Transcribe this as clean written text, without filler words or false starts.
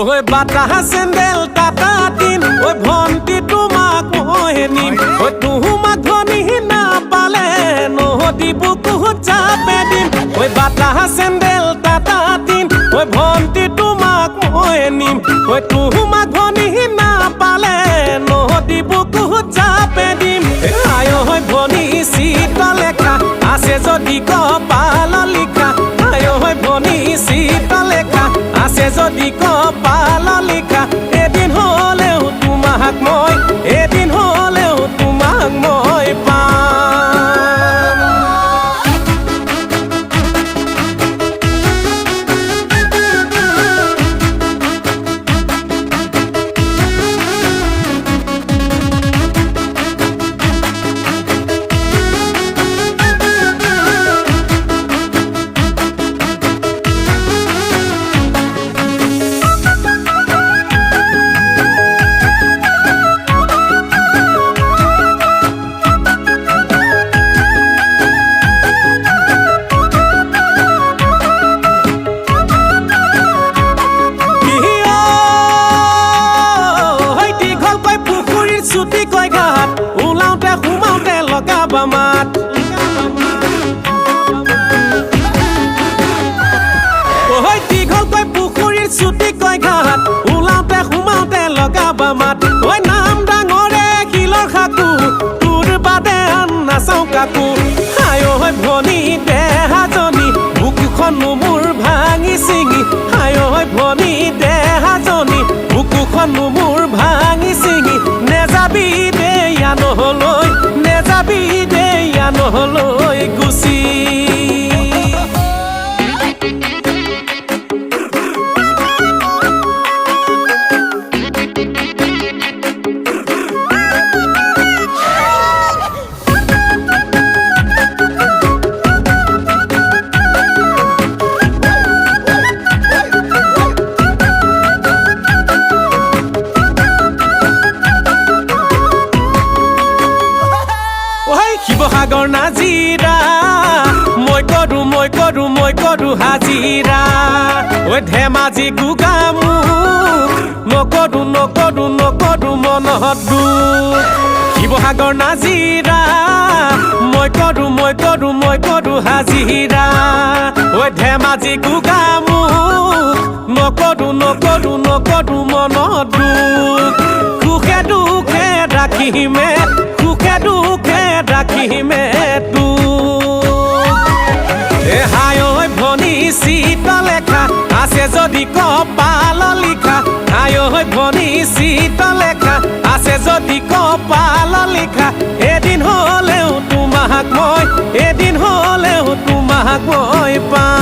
ওই বাটা চেন্দেল টাটা দিন ওই ভন্টি তোমাক মই নিম ওই তোমাক ধনী না পালে নদী বুকুত চাপে দিম ওই বাটা চেন্দেল টাটা দিন ওই ভন্টি তোমাক মই নিম ওই তোমাক ধনী না পালে নদী বুকুত চাপে দিম আয় হয় ভনী চিতা লেখা আছে যদি কপাল লিখা আয় হয় ভনী চিতা লেখা আছে যদি কপাল লিখা এদিন হলেও তোমাক মই এদিন হলেও তোমাক মই পাম ছুটি কয় ঘাট ওলাওঁতে সোমাওঁতে লগাবা মাত ওই দীঘলকৈ পুখুৰীৰ ছুটি কয় ঘাট ওলাওঁতে সোমাওঁতে লগাবা মাত ওই নাম ডাঙৰে শিলৰ সাকু তোৰ বাদে আন নাচাওঁ কাকো হায় ঐ ভনী দেহাজনী বুকুখনো মোৰ ভাঙি চিঙি হায় ঐ ভনী দেহাজনী বুকুখনো মোৰ ভাঙি চিঙি নেযাবি দেয়া নহলৈ নেযাবি দেয়া নহলৈ গুচি শিৱসাগৰ নাজিৰা মই কৰো হাজিৰা ঐ ধেমাজি গোগামুখ নকৰো মনত দুখ শিৱসাগৰ নাজিৰা মই কৰো হাজিৰা ঐ ধেমাজি গোগামুখ নকৰো মনত দুখ সুখে দুখে ৰাখিমে সুখে দুখে ৰাখিমে তু হায় ঐ ভনী চিতা লেখা আছে যদি কপাল লিখা হায় ঐ ভনী চিতা লেখা আছে যদি কপাল লিখা এদিন হলেও তোমাক মই এদিন হলেও তোমাক মই পাম